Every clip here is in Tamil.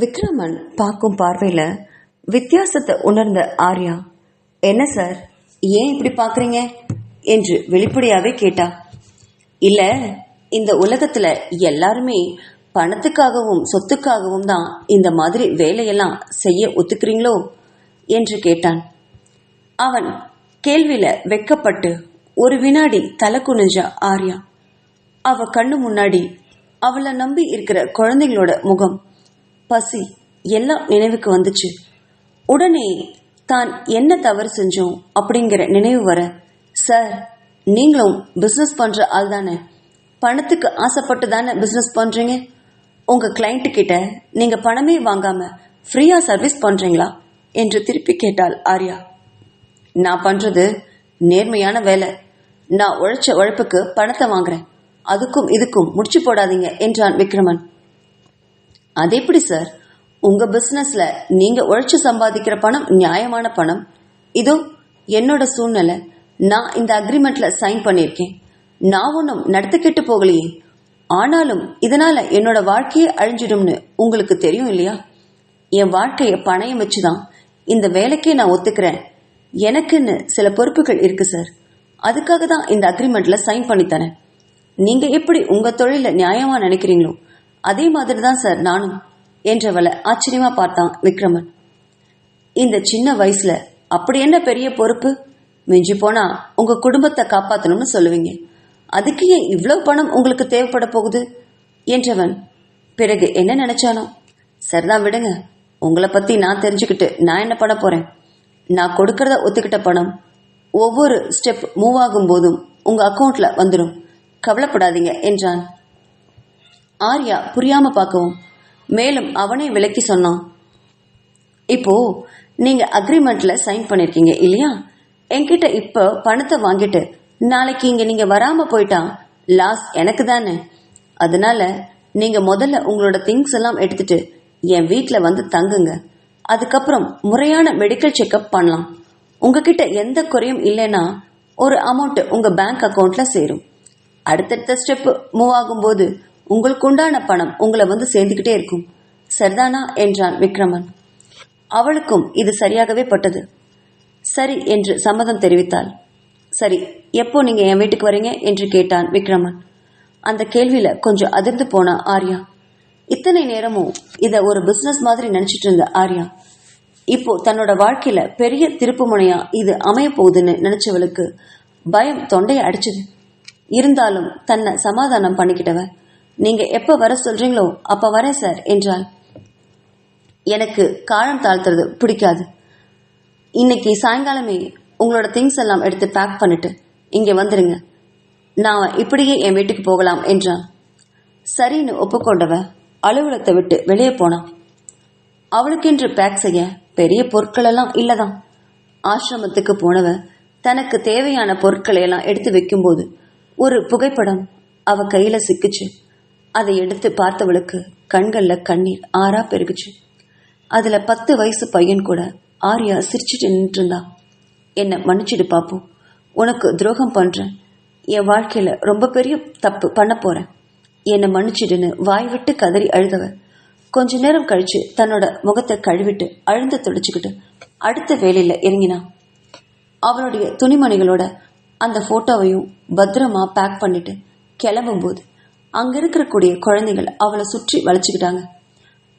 விக்ரமன் பார்க்கும் பார்வையில வித்தியாசத்தை உணர்ந்த ஆர்யா, என்ன சார், ஏன் இப்படி பார்க்குறீங்க என்று வெளிப்படையாவே கேட்டா. இல்ல, இந்த உலகத்துல எல்லாருமே பணத்துக்காகவும் சொத்துக்காகவும் தான் இந்த மாதிரி வேலையெல்லாம் செய்ய ஒத்துக்கிறீங்களோ என்று கேட்டான். அவன் கேள்வியில வெக்கப்பட்டு ஒரு வினாடி தலை குனிஞ்ச ஆர்யா. அவ கண்ணு முன்னாடி அவளை நம்பி இருக்கிற குழந்தைங்களோட முகம், பசி எல்லாம் நினைவுக்கு வந்துச்சு. உடனே தான் என்ன தவறு செஞ்சோம் அப்படிங்கிற நினைவு வர, சார், நீங்களும் பிசினஸ் பண்ற ஆள் தானே, பணத்துக்கு ஆசைப்பட்டு தானே பிசினஸ் பண்றீங்க, உங்க கிளைண்ட் கிட்ட நீங்க பணமே வாங்காம ஃப்ரீயா சர்வீஸ் பண்றீங்களா என்று திருப்பி கேட்டாள் ஆர்யா. நான் பண்றது நேர்மையான வேலை, நான் உழைச்ச உழைப்புக்கு பணத்தை வாங்குறேன், அதுக்கும் இதுக்கும் முடிச்சு போடாதீங்க என்றான் விக்ரமன். அது எப்படி சார், உங்க பிசினஸ்ல நீங்க உழைச்சு சம்பாதிக்கிற பணம் நியாயமான பணம். இதோ என்னோட சூழ்நிலை, நான் இந்த அக்ரிமெண்ட்ல சைன் பண்ணிருக்கேன், நான் ஒன்னும் நடத்த கெட்டு போகலையே, ஆனாலும் இதனால என்னோட வாழ்க்கையே அழிஞ்சிடும்னு உங்களுக்கு தெரியும் இல்லையா? என் வாழ்க்கைய பணயம் வச்சுதான் இந்த வேலைக்கே நான் ஒத்துக்கிறேன், எனக்குன்னு சில பொறுப்புகள் இருக்கு சார், அதுக்காக தான் இந்த அக்ரிமெண்ட்ல சைன் பண்ணி தரேன். நீங்க எப்படி உங்க தொழில நியாயமா நினைக்கிறீங்களோ அதே மாதிரி தான் சார் நானும் என்றவளை ஆச்சரியமா பார்த்தான் விக்ரமன். இந்த சின்ன வயசுல அப்படி என்ன பெரிய பொறுப்பு, மிஞ்சி போனா உங்க குடும்பத்தை காப்பாத்தணும்னு சொல்லுவீங்க, அதுக்கு ஏன் இவ்வளவு பணம் உங்களுக்கு தேவைப்பட போகுது என்றவன் பிறகு என்ன நினைச்சானோ. சரிதான் விடுங்க, உங்களை பத்தி நான் தெரிஞ்சுக்கிட்டு நான் என்ன பண்ண போறேன், நான் கொடுக்கறத ஒத்துக்கிட்ட பணம் ஒவ்வொரு ஸ்டெப் மூவ் ஆகும் போதும் உங்க அக்கௌண்ட்ல வந்துடும், கவலைப்படாதீங்க என்றான். ஆர்யா புரியாம பார்க்கவும் மேலும் அவனே விளக்கி சொன்னான். இப்போ நீங்க அக்ரிமெண்ட்ல சைன் பண்ணிருக்கீங்க இல்லையா, என்கிட்ட இப்ப பணத்தை வாங்கிட்டு நாளைக்கு இங்க நீங்க வராம போயிட்டா லாஸ் எனக்கு தானே, அதனால நீங்க முதல்ல உங்களோட திங்ஸ் எல்லாம் எடுத்துட்டு என் வீட்டுல வந்து தங்குங்க, அதுக்கப்புறம் முறையான மெடிக்கல் செக்அப் பண்ணலாம், உங்ககிட்ட எந்த குறையும் இல்லைன்னா ஒரு அமௌண்ட் உங்க பேங்க் அக்கௌண்ட்ல சேரும், அடுத்தடுத்த ஸ்டெப் மூவ் ஆகும்போது உங்களுக்கு உண்டான பணம் உங்களை வந்து சேர்ந்துகிட்டே இருக்கும், சரிதானா என்றான் விக்ரமன். அவளுக்கும் இது சரியாகவே பட்டது. சரி என்று சம்மதம் தெரிவித்தாள். சரி, எப்போ நீங்க என் வீட்டுக்கு வரீங்க என்று கேட்டான் விக்ரமன். அந்த கேள்வியில கொஞ்சம் அதிர்ந்து போன ஆர்யா. இத்தனை நேரமும் இத ஒரு பிசினஸ் மாதிரி நினைச்சிட்டு இருந்த ஆர்யா இப்போ தன்னோட வாழ்க்கையில பெரிய திருப்பு முனையா இது அமைய போகுதுன்னு நினைச்சவளுக்கு பயம் தொண்டையை அடிச்சது. இருந்தாலும் தன்னை சமாதானம் பண்ணிக்கிட்டவ, நீங்க எப்ப வர சொல்றீங்களோ அப்ப வரேன் சார் என்றாள். எனக்கு காலம் தாழ்த்துறது பிடிக்காது, இன்னைக்கு சாயங்காலமே உங்களோட திங்ஸ் எல்லாம் எடுத்து பேக் பண்ணிட்டு இங்க வந்துருங்க, நான் இப்படியே என் வீட்டுக்கு போகலாம் என்றான். சரின்னு ஒப்புக்கொண்டவ அலுவலகத்தை விட்டு வெளியே போனான். அவளுக்கென்று பேக் செய்ய பெரிய பொருட்கள் எல்லாம் இல்லதான். ஆசிரமத்துக்கு போனவ தனக்கு தேவையான பொருட்களை எல்லாம் எடுத்து வைக்கும்போது ஒரு புகைப்படம் அவ கையில சிக்குச்சு. அதை எடுத்து பார்த்தவளுக்கு கண்கள்ல கண்ணீர் ஆறா பெருகுச்சு. அதுல 10 வயசு பையன் கூட ஆர்யா சிரிச்சுட்டு நின்று இருந்தா. என்ன மன்னிச்சிடு பாப்போம், உனக்கு துரோகம் பண்றேன், என் வாழ்க்கையில ரொம்ப பெரிய தப்பு பண்ண போறேன், என்னை மன்னிச்சிடுன்னு வாய் விட்டு கதறி அழுதவ கொஞ்ச நேரம் கழிச்சு தன்னோட முகத்தை கழுவிட்டு அழுந்த துடைச்சுக்கிட்டு அடுத்த வேலையில இறங்கினான். அவளுடைய துணிமணிகளோட அந்த போட்டோவையும் பத்திரமா பேக் பண்ணிட்டு கிளம்பும் போது அங்க இருக்கக்கூடிய குழந்தைகள் அவளை சுற்றி வளைச்சுக்கிட்டாங்க.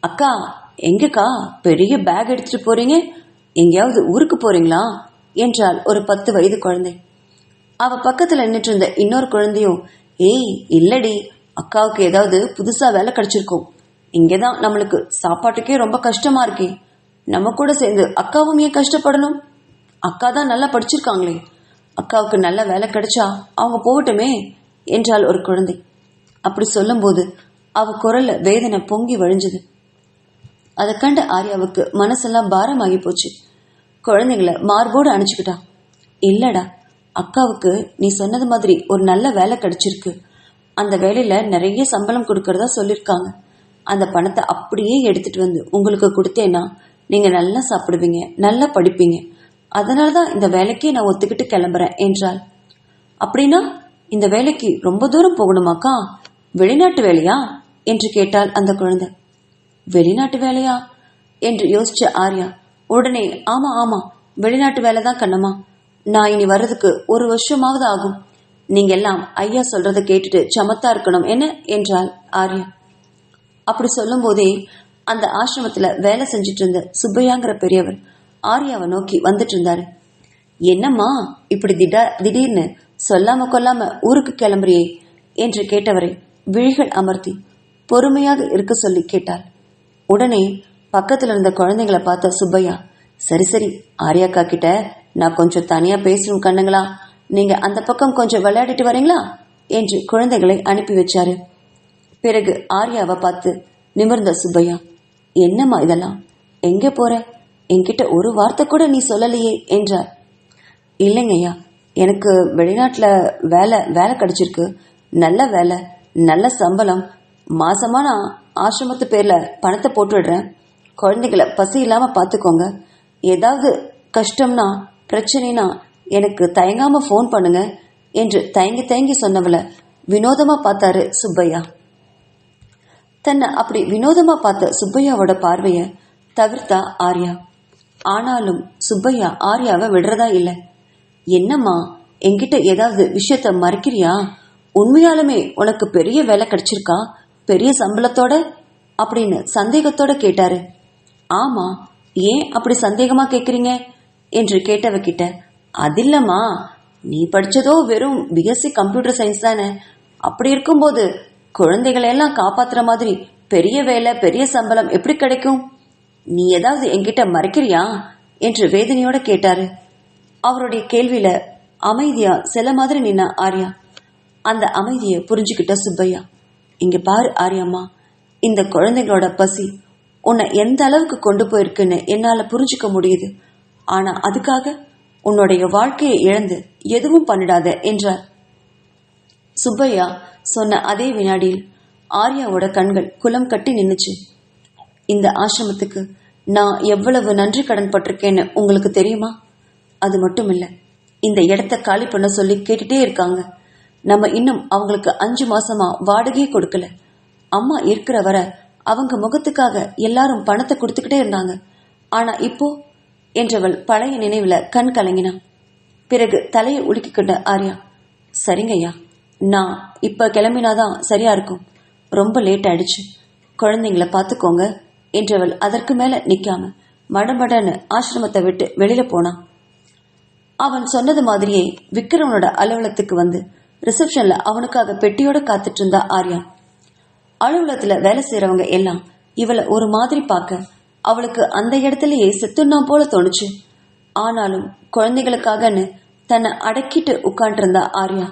அக்கா, எங்கக்கா பெரிய பேக் எடுத்துட்டு போறீங்க, எங்கேயாவது ஊருக்கு போறீங்களா என்றால் ஒரு 10 வயது குழந்தை. அவ பக்கத்துல நின்றுட்டு இருந்த இன்னொரு குழந்தையும், ஏய் இல்லடி, அக்காவுக்கு ஏதாவது புதுசா வேலை கிடைச்சிருக்கும், இங்கேதான் நம்மளுக்கு சாப்பாட்டுக்கே ரொம்ப கஷ்டமா இருக்கே, நம்ம கூட சேர்ந்து அக்காவும் ஏன் கஷ்டப்படணும், அக்கா தான் நல்லா படிச்சிருக்காங்களே, அக்காவுக்கு நல்ல வேலை கிடைச்சா அவங்க போகட்டுமே என்றால் ஒரு குழந்தை. அப்படி சொல்லும் போது அவ குரல்ல வேதனை பொங்கி வழிஞ்சது. அதை கண்ட ஆர்யாவுக்கு மனசெல்லாம் பாரமாகி போச்சு. குழந்தைங்களை மார்போடு அணைச்சுக்கிட்டா. இல்லடா, அக்காவுக்கு நீ சொன்னது மாதிரி ஒரு நல்ல வேலை கிடைச்சிருக்கு, அந்த வேலையில நிறைய சம்பளம் கொடுக்கறதா சொல்லிருக்காங்க, அந்த பணத்தை அப்படியே எடுத்துட்டு வந்து உங்களுக்கு கொடுத்தேன்னா நீங்க நல்லா சாப்பிடுவீங்க, நல்லா படிப்பீங்க, அதனாலதான் இந்த வேலைக்கே நான் ஒத்துக்கிட்டு கிளம்புறேன் என்றாள். அப்படின்னா இந்த வேலைக்கு ரொம்ப தூரம் போகணுமாக்கா, வெளிநாட்டு வேலையா என்று கேட்டாள் அந்த குழந்தை. வெளிநாட்டு வேலையா என்று யோசிச்ச ஆர்யா உடனே ஆமா ஆமா வெளிநாட்டு வேலைதான் கண்ணம்மா. நான் இனி வர்றதுக்கு 1 வருஷமாவது ஆகும். நீங்க எல்லாம் ஐயா சொல்றத கேட்டுட்டு சமத்தா இருக்கணும் என்ன என்றாள் ஆர்யா. அப்படி சொல்லும் போதே அந்த ஆசிரமத்துல வேலை செஞ்சுட்டு இருந்த சுப்பையாங்கிற பெரியவர் ஆர்யாவை நோக்கி வந்துட்டு இருந்தாரு. என்னம்மா இப்படி திடீர்னு சொல்லாம கொல்லாம ஊருக்கு கிளம்புறியே என்று கேட்டவரை விழிகள் அமர்த்தி பொறுமையாக இருக்க சொல்லி கேட்டாள். உடனே பக்கத்துல இருந்த குழந்தைங்களை பார்த்த சுப்பையா, சரி சரி ஆர்யாக்கா கிட்ட நான் கொஞ்சம் தனியா பேசணும் கண்ணுங்களா, நீங்க அந்த பக்கம் கொஞ்சம் விளையாடிட்டு வரீங்களா என்று குழந்தைகளை அனுப்பி வச்சாரு. பிறகு ஆர்யாவை பார்த்து நிமிர்ந்த சுப்பையா, என்னம்மா இதெல்லாம், எங்க போற, என்கிட்ட ஒரு வார்த்தை கூட நீ சொல்லலையே என்றார். இல்லைங்கய்யா, எனக்கு வெளிநாட்டுல வேலை கிடைச்சிருக்கு. நல்ல வேலை, நல்ல சம்பளம். மாசமா நான் ஆசிரமத்து பேர்ல பணத்தை போட்டு விடுறேன். குழந்தைகளை பசி இல்லாம பாத்துக்கோங்க. ஏதாவது கஷ்டம்னா பிரச்சனைனா எனக்கு தயங்காம போன் பண்ணுங்க என்று தயங்கி தயங்கி சொன்னவள வினோதமா பார்த்தாரு சுப்பையா. தன்னை அப்படி வினோதமா பார்த்த சுப்பையாவோட பார்வைய தவிர்த்தா ஆர்யா. ஆனாலும் சுப்பையா ஆர்யாவை விடுறதா இல்ல. என்னம்மா என்கிட்ட ஏதாவது விஷயத்த மறைக்கிறியா? உண்மையாலுமே உனக்கு பெரிய வேலை கிடைச்சிருக்கா, பெரிய சம்பளத்தோட அப்படின்னு சந்தேகத்தோட கேட்டாரு. ஆமா, ஏன் அப்படி சந்தேகமா கேக்குறீங்க என்று கேட்டவகிட்ட, அதில்லம்மா நீ படிச்சதோ வெறும் பிஎஸ்சி கம்ப்யூட்டர் சயின்ஸ் தானே. அப்படி இருக்கும்போது குழந்தைகளை எல்லாம் காப்பாத்துற மாதிரி பெரிய வேலை பெரிய சம்பளம் எப்படி கிடைக்கும்? நீ ஏதாவது என்கிட்ட மறைக்கிறியா என்று வேதனையோட கேட்டாரு. அவருடைய கேள்வியில அமைதியா சில மாதிரி நின்ன ஆர்யா. அந்த அமைதியை புரிஞ்சுக்கிட்ட சுப்பையா, இங்க பாரு ஆர்யாம்மா, இந்த குழந்தைகளோட பசி உன்னை எந்த அளவுக்கு கொண்டு போயிருக்குன்னு என்னால புரிஞ்சுக்க முடியுது. ஆனா அதுக்காக உன்னுடைய வாழ்க்கையை இழந்து எதுவும் பண்ணிடாத என்றார். சுப்பையா சொன்ன அதே வினாடியில் ஆர்யாவோட கண்கள் குலம் கட்டி நின்னுச்சு. இந்த ஆசிரமத்துக்கு நான் எவ்வளவு நன்றி கடன் பட்டிருக்கேன்னு உங்களுக்கு தெரியுமா? அது மட்டும் இல்ல, இந்த இடத்த காலி பண்ண சொல்லி கேட்டுட்டே இருக்காங்க. நம்ம இன்னும் அவங்களுக்கு 5 மாசமா வாடகையே கொடுக்கல. அம்மா இருக்கிற வரை அவங்க முகத்துக்காக எல்லாரும் பணத்தை கொடுத்துக்கிட்டே இருந்தாங்க. ஆனா இப்போ என்றவள் பழைய நினைவுல கண் கலங்கினான். பிறகு தலையை உலுக்கிக்கிட்ட ஆர்யா, சரிங்கய்யா, நான் இப்ப கிளம்பினாதான் சரியா இருக்கும். ரொம்ப லேட் ஆயிடுச்சு, குழந்தைங்களை பாத்துக்கோங்க என்றவள் அதற்கு மேல நிக்காம மடமடன்னு ஆசிரமத்தை விட்டு வெளியில போனான். அவன் சொன்னது மாதிரியே விக்ரமனோட அலுவலகத்துக்கு வந்து ரிசப்ஷன்ல அவனுக்காக பெட்டியோட காத்துட்டு இருந்தா ஆர்யா. அலுவலகத்துல வேலை செய்யறவங்க எல்லாம் இவளை ஒரு மாதிரி பார்க்க அவளுக்கு அந்த இடத்துலயே செத்துனா போல தோணுச்சு. ஆனாலும் குழந்தைகளுக்காகன்னு தன்னை அடக்கிட்டு உட்காண்டிருந்தா ஆர்யா.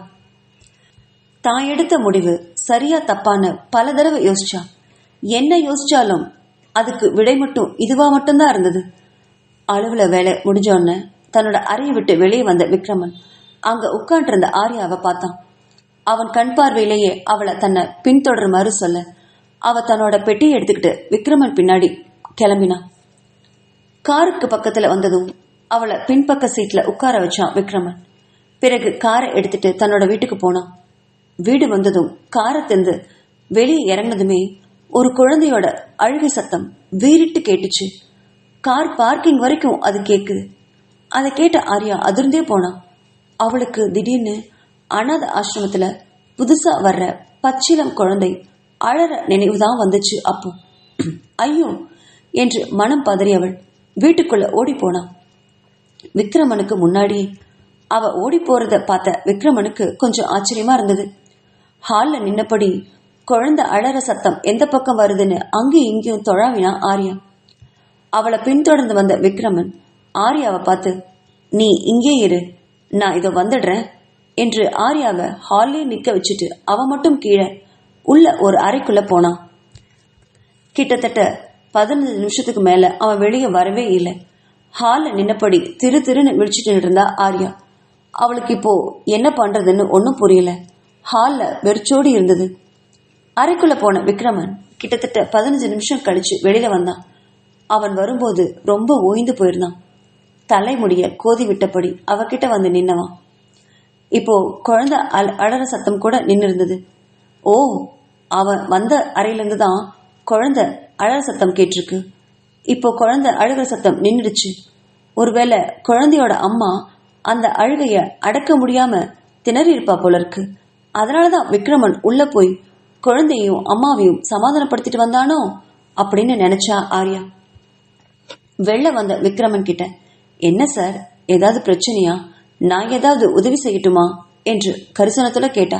தான் எடுத்த முடிவு சரியா தப்பான்னு பல தடவை யோசிச்சா. என்ன யோசிச்சாலும் அதுக்கு விடை மட்டும் இதுவா மட்டும்தான் இருந்தது. அலுவல வேலை முடிஞ்சோன்னு தன்னோட அறையை விட்டு வெளியே வந்த விக்ரமன் அங்க உட்காண்டிருந்த ஆர்யாவை பார்த்தான். அவன் கண் பார்வையிலேயே அவளை தன்னை பின்தொடருமாறு சொல்ல அவ தன்னோட பெட்டியை எடுத்துக்கிட்டு விக்ரமன் பின்னாடி கிளம்பினான். காருக்கு பக்கத்துல வந்ததும் அவளை பின்பக்க சீட்ல உட்கார வச்சான் விக்ரமன். பிறகு காரை எடுத்துட்டு தன்னோட வீட்டுக்கு போனான். வீடு வந்ததும் காரை திறந்து வெளியே இறங்கினதுமே ஒரு குழந்தையோட அழுகை சத்தம் வீறிட்டு கேட்டுச்சு. கார் பார்க்கிங் வரைக்கும் அது கேக்குது. அதை கேட்ட ஆர்யா அதிர்ந்தே போனான். அவளுக்கு திடீர்னு அனாத ஆசிரமத்துல புதுசா வர்ற பச்சிலம் குழந்தை அழற நினைவுதான் வந்துச்சு. அப்போ ஐயோ என்று மனம் பதறியவள் வீட்டுக்குள்ள ஓடி போனான். விக்ரமனுக்கு முன்னாடி அவ ஓடி போறத பார்த்த விக்ரமனுக்கு கொஞ்சம் ஆச்சரியமா இருந்தது. ஹால்ல நின்னபடி குழந்தை அழற சத்தம் எந்த பக்கம் வருதுன்னு அங்கேயும் இங்கேயும் தொழாவினா ஆர்யா. அவளை பின்தொடர்ந்து வந்த விக்ரமன் ஆர்யாவை பார்த்து, நீ இங்கே இரு, நான் இதோ வந்துடுறேன் என்று ஆர்யாவை ஹால்லே நிக்க வச்சுட்டு அவ மட்டும் கீழே உள்ள ஒரு அறைக்குள்ள போனான். கிட்டத்தட்ட 15 நிமிஷத்துக்கு மேல அவன் வெளியே வரவே இல்லை. ஹால்ல நின்னபடி திரு திருன்னு விழிச்சிட்டு இருந்தா ஆர்யா. அவளுக்கு இப்போ என்ன பண்றதுன்னு ஒன்னும் புரியல. ஹால்ல வெறிச்சோடி இருந்தது. அறைக்குள்ள போன விக்ரமன் கிட்டத்தட்ட 15 நிமிஷம் கழிச்சு வெளியில வந்தான். அவன் வரும்போது ரொம்ப ஓய்ந்து போயிருந்தான். தலைமுடிய கோதி விட்டபடி அவகிட்ட வந்து நின்னவான். இப்போ குழந்தை அழற சத்தம் கூட நின்று இருந்தது. ஓ, அவன் வந்த அறையிலிருந்து தான் குழந்தை அழற சத்தம் கேட்டிருக்கு. இப்போ குழந்தை அழுகிற சத்தம் நின்றுடுச்சு. ஒருவேளை குழந்தையோட அம்மா அந்த அழுகைய அடக்க முடியாம திணறி இருப்பா போல இருக்கு. அதனாலதான் விக்ரமன் உள்ள போய் குழந்தையும் அம்மாவையும் சமாதானப்படுத்திட்டு வந்தானோ அப்படின்னு நினைச்சா ஆர்யா. வெளில வந்த விக்ரமன் கிட்ட, என்ன சார், ஏதாவது பிரச்சனையா? நான் ஏதாவது உதவி செய்யட்டுமா என்று கரிசனத்துல கேட்டா.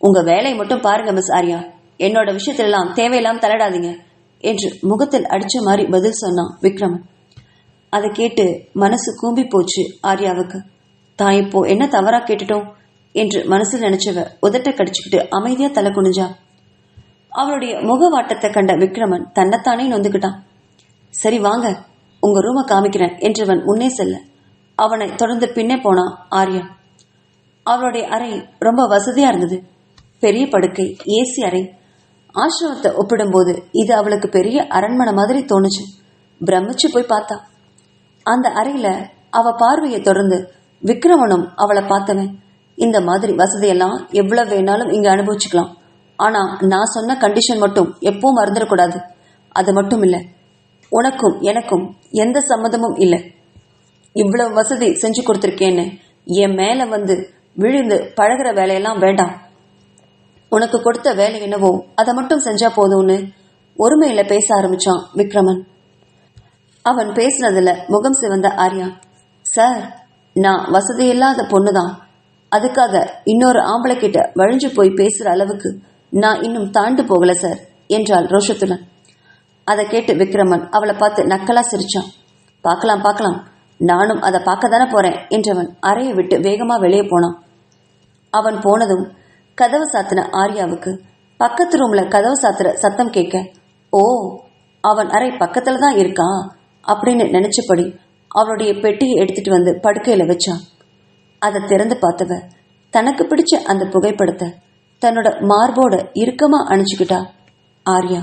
உங்க வேலையை மட்டும் பாருங்க மிஸ் ஆர்யா, என்னோட விஷயத்திலெல்லாம் தேவையில்லாம தலையிடாதீங்க என்று முகத்தில் அடிச்ச மாதிரி பதில் சொன்னான் விக்ரமன். அதை கேட்டு மனசு கூம்பி போச்சு ஆர்யாவுக்கு. தான் இப்போ என்ன தவறா கேட்டுட்டோம் என்று மனசில் நினைச்சவ உதட்ட கடிச்சுக்கிட்டு அமைதியா தலை குனிஞ்சா. அவளுடைய முகவாட்டத்தை கண்ட விக்ரமன் தன்னைத்தானே நொந்துக்கிட்டான். சரி வாங்க, உங்க ரூமை காமிக்கிறேன் என்றவன் முன்னே செல்ல அவனை தொடர்ந்து பின்னே போனான் ஆர்யா. அவளுடைய அறை ரொம்ப வசதியா இருந்தது. பெரிய படுக்கை, ஏசி அறை. ஆசிரமத்தை ஒப்பிடும்போது இது அவளுக்கு பெரிய அரண்மனை மாதிரி தோணுச்சு. பிரமிச்சு போய் பார்த்தா. அந்த அறையில அவ பார்வையை தொடர்ந்து விக்ரமனும் அவளை பார்த்தவன், இந்த மாதிரி வசதியெல்லாம் எவ்வளவு வேணாலும் இங்க அனுபவிச்சுக்கலாம், ஆனா நான் சொன்ன கண்டிஷன் மட்டும் எப்பவும் மறந்துடக்கூடாது. அது மட்டும் இல்ல, உனக்கும் எனக்கும் எந்த சம்மதமும் இல்லை. இவ்வளவு வசதி செஞ்சு கொடுத்துருக்கேன்னு என் மேல வந்து விழுந்து பழகிற வேலையெல்லாம் வேண்டாம். உனக்கு கொடுத்த வேலை என்னவோ அதை மட்டும் செஞ்சா போதும்னு ஒருமையில பேச ஆரம்பிச்சான் விக்ரமன். அவன் பேசினதுல முகம் சிவந்த ஆர்யா, சார், நான் வசதி இல்லாத பொண்ணுதான், அதுக்காக இன்னொரு ஆம்பளை கிட்ட வழிஞ்சு போய் பேசுற அளவுக்கு நான் இன்னும் தாண்டு போகல சார் என்றாள் ரோஷத்துடன். அதை கேட்டு விக்ரமன் அவளை பார்த்து நக்கலா சிரிச்சான். பார்க்கலாம் பார்க்கலாம், நானும் அதை பார்க்க தானே போறேன் என்றவன் அறையை விட்டு வேகமா வெளியே போனான். அவன் போனதும் கதவு சாத்தின ஆர்யாவுக்கு பக்கத்து ரூம்ல கதவு சாத்துற சத்தம் கேட்க, ஓ, அவன் அறை பக்கத்துல தான் இருக்கா அப்படின்னு நினைச்சபடி அவளுடைய பெட்டியை எடுத்துட்டு வந்து படுக்கையில வச்சான். அதை திறந்து பார்த்தவ தனக்கு பிடிச்ச அந்த புகைப்படத்தை தன்னோட மார்போட இறுக்கமா அணிச்சுக்கிட்டா ஆர்யா.